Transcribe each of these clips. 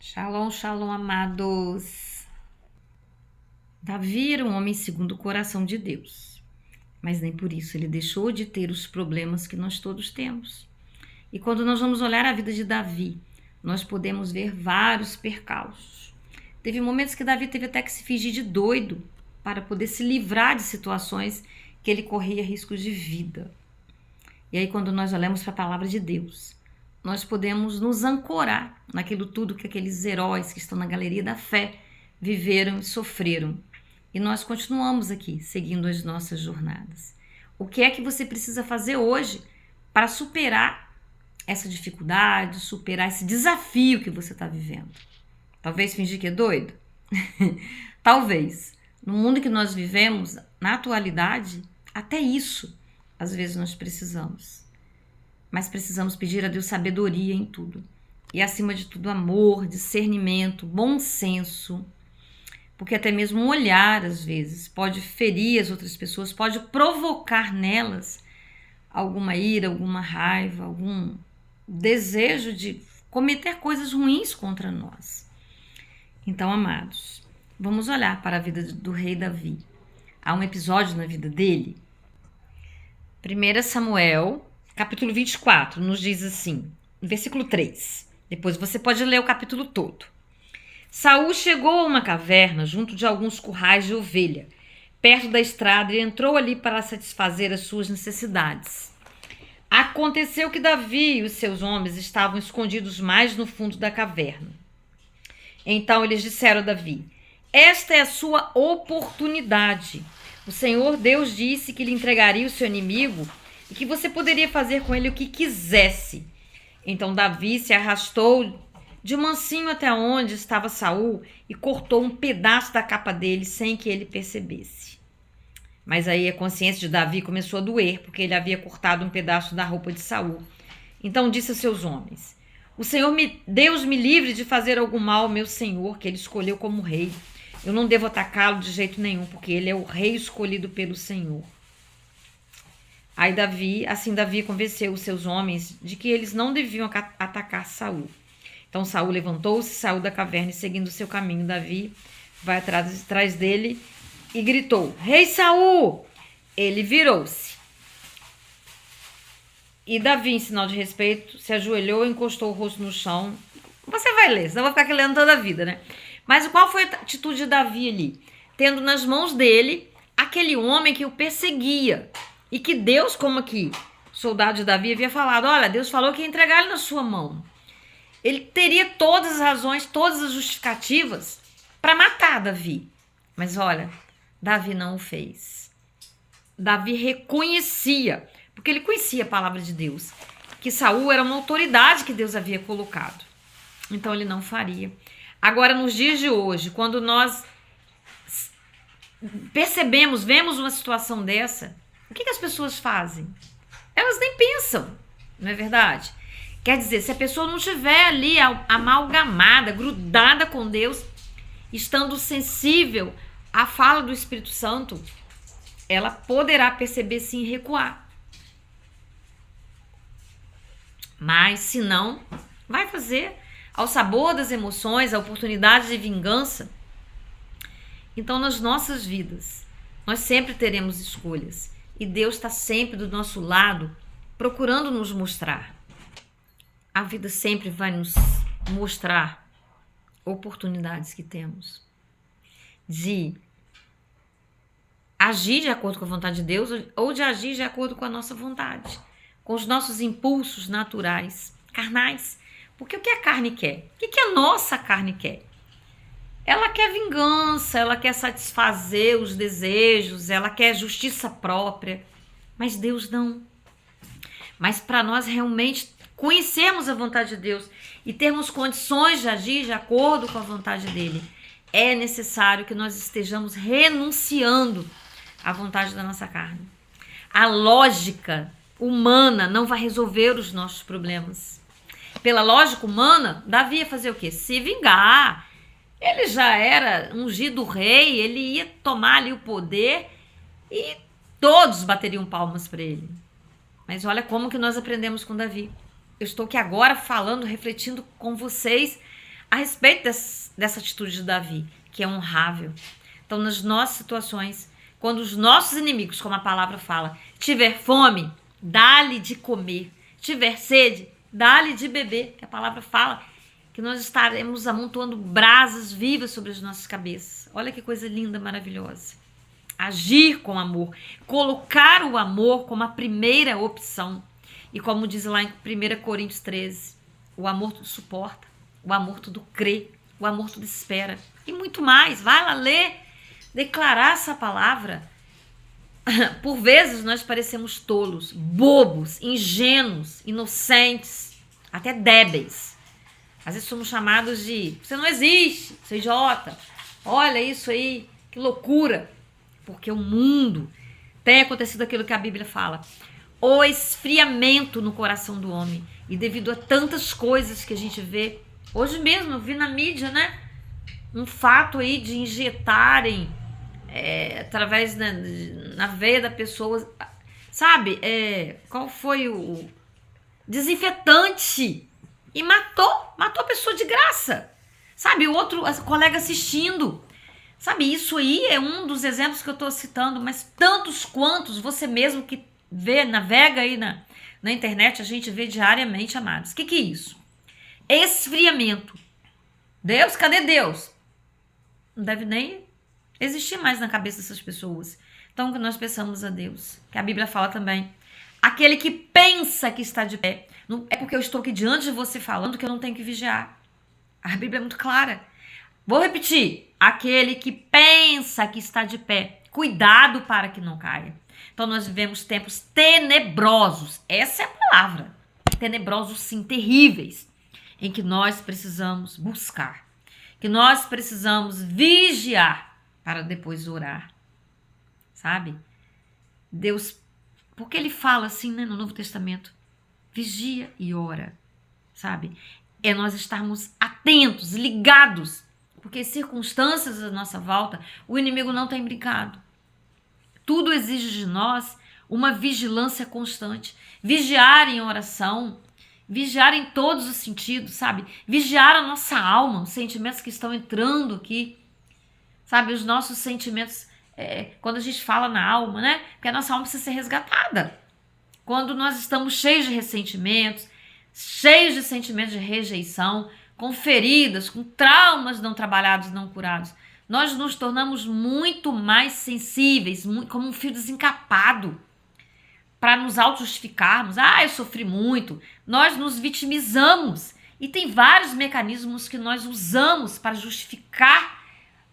Shalom, shalom, amados. Davi era um homem segundo o coração de Deus, mas nem por isso ele deixou de ter os problemas que nós todos temos. E quando nós vamos olhar a vida de Davi, nós podemos ver vários percalços. Teve momentos que Davi teve até que se fingir de doido para poder se livrar de situações que ele corria riscos de vida. E aí, quando nós olhamos para a palavra de Deus, nós podemos nos ancorar naquilo tudo que aqueles heróis que estão na galeria da fé viveram e sofreram. E nós continuamos aqui, seguindo as nossas jornadas. O que é que você precisa fazer hoje para superar essa dificuldade, superar esse desafio que você está vivendo? Talvez fingir que é doido? Talvez. No mundo que nós vivemos, na atualidade, até isso, às vezes nós precisamos. Mas precisamos pedir a Deus sabedoria em tudo. E acima de tudo, amor, discernimento, bom senso. Porque até mesmo um olhar, às vezes, pode ferir as outras pessoas, pode provocar nelas alguma ira, alguma raiva, algum desejo de cometer coisas ruins contra nós. Então, amados, vamos olhar para a vida do rei Davi. Há um episódio na vida dele. 1 Samuel, capítulo 24, nos diz assim, versículo 3. Depois você pode ler o capítulo todo. Saul chegou a uma caverna junto de alguns currais de ovelha, perto da estrada, e entrou ali para satisfazer as suas necessidades. Aconteceu que Davi e os seus homens estavam escondidos mais no fundo da caverna. Então eles disseram a Davi: esta é a sua oportunidade. O Senhor Deus disse que lhe entregaria o seu inimigo e que você poderia fazer com ele o que quisesse. Então Davi se arrastou de mansinho até onde estava Saul e cortou um pedaço da capa dele sem que ele percebesse. Mas aí a consciência de Davi começou a doer, porque ele havia cortado um pedaço da roupa de Saul. Então disse a seus homens: Deus me livre de fazer algum mal ao meu senhor, que ele escolheu como rei. Eu não devo atacá-lo de jeito nenhum, porque ele é o rei escolhido pelo Senhor. Aí Davi convenceu os seus homens de que eles não deviam atacar Saul. Então Saul levantou-se, saiu da caverna e, seguindo o seu caminho, Davi vai atrás dele e gritou: Rei Saul! Ele virou-se. E Davi, em sinal de respeito, se ajoelhou e encostou o rosto no chão. Você vai ler, senão eu vou ficar aqui lendo toda a vida, né? Mas qual foi a atitude de Davi ali? Tendo nas mãos dele aquele homem que o perseguia. E que Deus, como aqui, soldado de Davi, havia falado: olha, Deus falou que ia entregar ele na sua mão. Ele teria todas as razões, todas as justificativas para matar Davi. Mas olha, Davi não o fez. Davi reconhecia, porque ele conhecia a palavra de Deus, que Saul era uma autoridade que Deus havia colocado. Então ele não faria. Agora, nos dias de hoje, quando nós vemos uma situação dessa, o que as pessoas fazem? Elas nem pensam, não é verdade? Quer dizer, se a pessoa não estiver ali amalgamada, grudada com Deus, estando sensível à fala do Espírito Santo, ela poderá perceber sim e recuar. Mas se não, vai fazer ao sabor das emoções, a oportunidade de vingança. Então, nas nossas vidas, nós sempre teremos escolhas. E Deus está sempre do nosso lado, procurando nos mostrar. A vida sempre vai nos mostrar oportunidades que temos de agir de acordo com a vontade de Deus ou de agir de acordo com a nossa vontade, com os nossos impulsos naturais, carnais. Porque o que a carne quer? O que a nossa carne quer? Ela quer vingança, ela quer satisfazer os desejos, ela quer justiça própria. Mas Deus não. Mas para nós realmente conhecermos a vontade de Deus e termos condições de agir de acordo com a vontade dele, é necessário que nós estejamos renunciando à vontade da nossa carne. A lógica humana não vai resolver os nossos problemas. Pela lógica humana, Davi ia fazer o quê? Se vingar. Ele já era ungido rei, ele ia tomar ali o poder e todos bateriam palmas para ele. Mas olha como que nós aprendemos com Davi. Eu estou aqui agora falando, refletindo com vocês a respeito dessa atitude de Davi, que é honrável. Então, nas nossas situações, quando os nossos inimigos, como a palavra fala, tiver fome, dá-lhe de comer. Tiver sede, dá-lhe de beber. Que a palavra fala que nós estaremos amontoando brasas vivas sobre as nossas cabeças. Olha que coisa linda, maravilhosa. Agir com amor, colocar o amor como a primeira opção. E como diz lá em 1 Coríntios 13, o amor tudo suporta, o amor tudo crê, o amor tudo espera. E muito mais. Vai lá ler, declarar essa palavra. Por vezes nós parecemos tolos, bobos, ingênuos, inocentes, até débeis. Às vezes somos chamados de: você não existe, você é idiota, olha isso aí, que loucura. Porque o mundo tem acontecido aquilo que a Bíblia fala, o esfriamento no coração do homem. E devido a tantas coisas que a gente vê, hoje mesmo eu vi na mídia, né, um fato aí de injetarem através na veia da pessoa, sabe, qual foi o desinfetante, e matou a pessoa de graça, sabe, o outro colega assistindo. Sabe, isso aí é um dos exemplos que eu estou citando, mas tantos quantos você mesmo que vê, navega aí na internet, a gente vê diariamente, amados. O que é isso? Esfriamento. Deus, cadê Deus? Não deve nem existir mais na cabeça dessas pessoas. Então, que nós peçamos a Deus, que a Bíblia fala também, aquele que pensa que está de pé, não é porque eu estou aqui diante de você falando que eu não tenho que vigiar. A Bíblia é muito clara. Vou repetir, aquele que pensa que está de pé, cuidado para que não caia. Então nós vivemos tempos tenebrosos, essa é a palavra, tenebrosos sim, terríveis, em que nós precisamos buscar, que nós precisamos vigiar para depois orar, sabe? Deus, porque ele fala assim, né, no Novo Testamento, vigia e ora, sabe? É nós estarmos atentos, ligados, porque as circunstâncias à nossa volta, o inimigo não tem brincado. Tudo exige de nós uma vigilância constante. Vigiar em oração, vigiar em todos os sentidos, sabe? Vigiar a nossa alma, os sentimentos que estão entrando aqui, sabe? Os nossos sentimentos, quando a gente fala na alma, né? Porque a nossa alma precisa ser resgatada. Quando nós estamos cheios de ressentimentos, cheios de sentimentos de rejeição, com feridas, com traumas não trabalhados, não curados, nós nos tornamos muito mais sensíveis, como um fio desencapado, para nos auto-justificarmos. Eu sofri muito. Nós nos vitimizamos. E tem vários mecanismos que nós usamos para justificar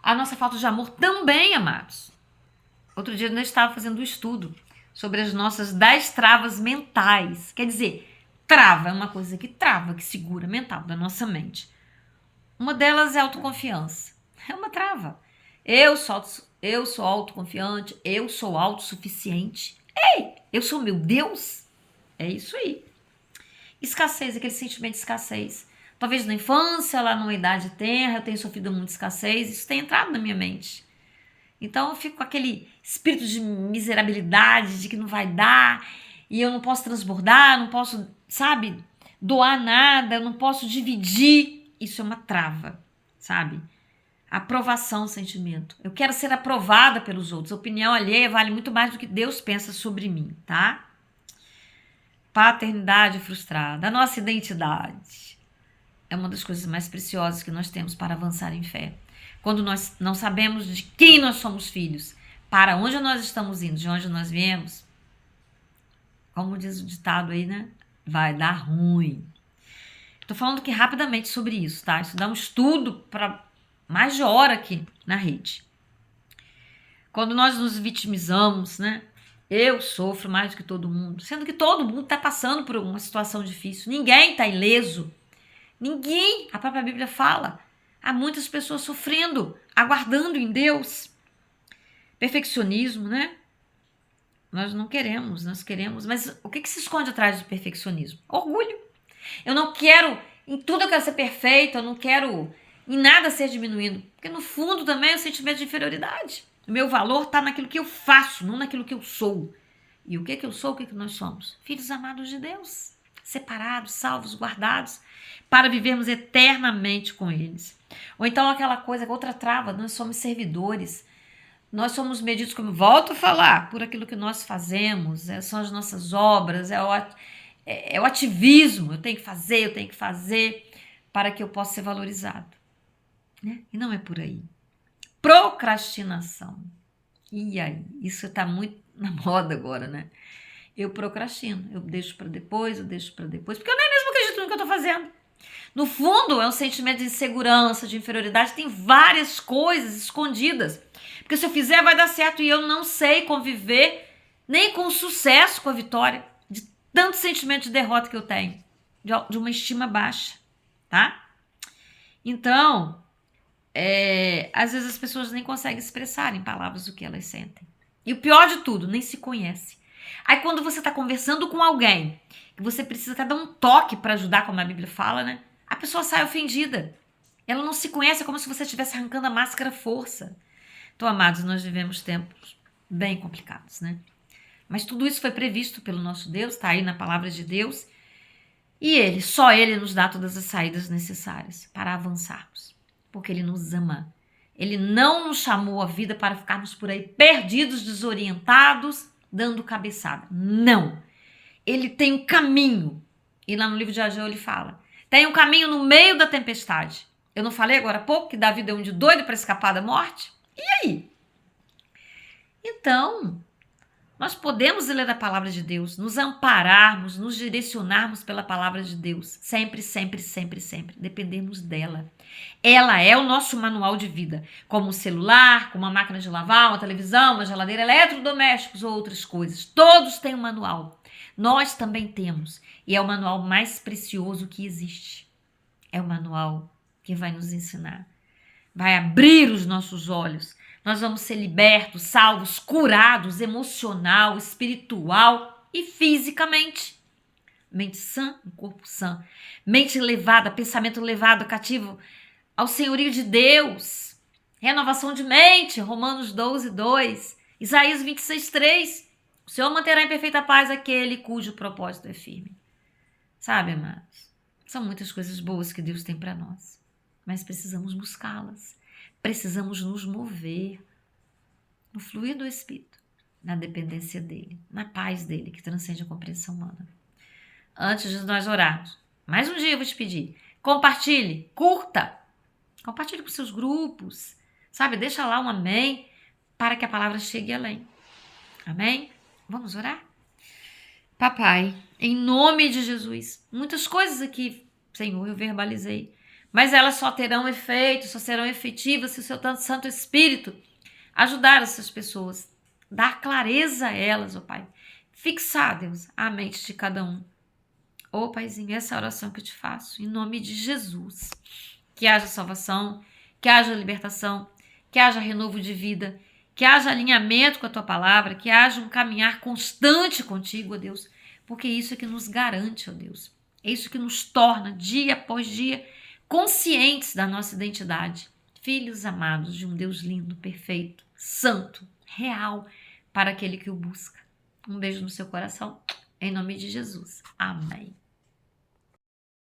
a nossa falta de amor também, amados. Outro dia nós estávamos fazendo um estudo sobre as nossas 10 travas mentais. Quer dizer, trava é uma coisa que trava, que segura mental da nossa mente. Uma delas é a autoconfiança. É uma trava. Eu sou autoconfiante, eu sou autossuficiente. Ei, eu sou meu Deus. É isso aí. Escassez, aquele sentimento de escassez. Talvez na infância, lá numa idade tenra, eu tenho sofrido muita escassez. Isso tem entrado na minha mente. Então eu fico com aquele espírito de miserabilidade, de que não vai dar, e eu não posso transbordar, não posso, sabe, doar nada, eu não posso dividir. Isso é uma trava, sabe? Aprovação, sentimento. Eu quero ser aprovada pelos outros. A opinião alheia vale muito mais do que Deus pensa sobre mim, tá? Paternidade frustrada. A nossa identidade é uma das coisas mais preciosas que nós temos para avançar em fé. Quando nós não sabemos de quem nós somos filhos, para onde nós estamos indo, de onde nós viemos, como diz o ditado aí, né? Vai dar ruim. Tô falando aqui rapidamente sobre isso, tá? Isso dá um estudo para mais de hora aqui na rede. Quando nós nos vitimizamos, né? Eu sofro mais do que todo mundo, sendo que todo mundo está passando por uma situação difícil. Ninguém está ileso. Ninguém. A própria Bíblia fala. Há muitas pessoas sofrendo, aguardando em Deus. Perfeccionismo, né? Nós não queremos, nós queremos. Mas o que se esconde atrás do perfeccionismo? Orgulho. Eu não quero, em tudo eu quero ser perfeito, eu não quero em nada ser diminuindo. Porque no fundo também é o sentimento de inferioridade. O meu valor está naquilo que eu faço, não naquilo que eu sou. E o que eu sou, o que nós somos? Filhos amados de Deus. separados, salvos, guardados, para vivermos eternamente com eles. Ou então aquela coisa, outra trava, nós somos servidores, nós somos medidos, como volto a falar, por aquilo que nós fazemos, são as nossas obras, é o ativismo, eu tenho que fazer para que eu possa ser valorizado. Né? E não é por aí. Procrastinação. E aí? Isso está muito na moda agora, né? Eu procrastino, eu deixo para depois, porque eu nem mesmo acredito no que eu estou fazendo. No fundo, é um sentimento de insegurança, de inferioridade, tem várias coisas escondidas. Porque se eu fizer, vai dar certo, e eu não sei conviver nem com o sucesso, com a vitória, de tanto sentimento de derrota que eu tenho, de uma estima baixa, tá? Então, às vezes as pessoas nem conseguem expressar em palavras o que elas sentem. E o pior de tudo, nem se conhece. Aí quando você está conversando com alguém, que você precisa até dar um toque para ajudar, como a Bíblia fala, né? A pessoa sai ofendida. Ela não se conhece, é como se você estivesse arrancando a máscara à força. Então, amados, nós vivemos tempos bem complicados, né? Mas tudo isso foi previsto pelo nosso Deus, está aí na palavra de Deus. E só Ele nos dá todas as saídas necessárias para avançarmos. Porque Ele nos ama. Ele não nos chamou à vida para ficarmos por aí perdidos, desorientados, dando cabeçada. Não. Ele tem um caminho. E lá no livro de Ageu ele fala, tem um caminho no meio da tempestade. Eu não falei agora há pouco que Davi deu um de doido para escapar da morte? E aí? Então, nós podemos ler a palavra de Deus, nos ampararmos, nos direcionarmos pela palavra de Deus. Sempre, sempre, sempre, sempre. Dependemos dela. Ela é o nosso manual de vida. Como um celular, como uma máquina de lavar, uma televisão, uma geladeira, eletrodomésticos ou outras coisas. Todos têm um manual. Nós também temos. E é o manual mais precioso que existe. É o manual que vai nos ensinar. Vai abrir os nossos olhos. Nós vamos ser libertos, salvos, curados, emocional, espiritual e fisicamente. Mente sã, um corpo sã. Mente levada, pensamento levado cativo ao senhorio de Deus. Renovação de mente, Romanos 12, 2. Isaías 26, 3. O Senhor manterá em perfeita paz aquele cujo propósito é firme. Sabe, amados? São muitas coisas boas que Deus tem para nós. Mas precisamos buscá-las. Precisamos nos mover no fluir do Espírito, na dependência dele, na paz dele, que transcende a compreensão humana. Antes de nós orarmos, mais um dia eu vou te pedir, compartilhe, curta, compartilhe com seus grupos, sabe? Deixa lá um amém, para que a palavra chegue além. Amém? Vamos orar? Papai, em nome de Jesus, muitas coisas aqui, Senhor, eu verbalizei, mas elas só terão efeito, só serão efetivas se o seu Santo Espírito ajudar essas pessoas, dar clareza a elas, ó Pai. Fixar, Deus, a mente de cada um. Ô Paizinho, essa é a oração que eu te faço, em nome de Jesus. Que haja salvação, que haja libertação, que haja renovo de vida, que haja alinhamento com a Tua palavra, que haja um caminhar constante contigo, ó Deus, porque isso é que nos garante, ó Deus. É isso que nos torna, dia após dia, conscientes da nossa identidade, filhos amados de um Deus lindo, perfeito, santo, real, para aquele que o busca. Um beijo no seu coração, em nome de Jesus. Amém.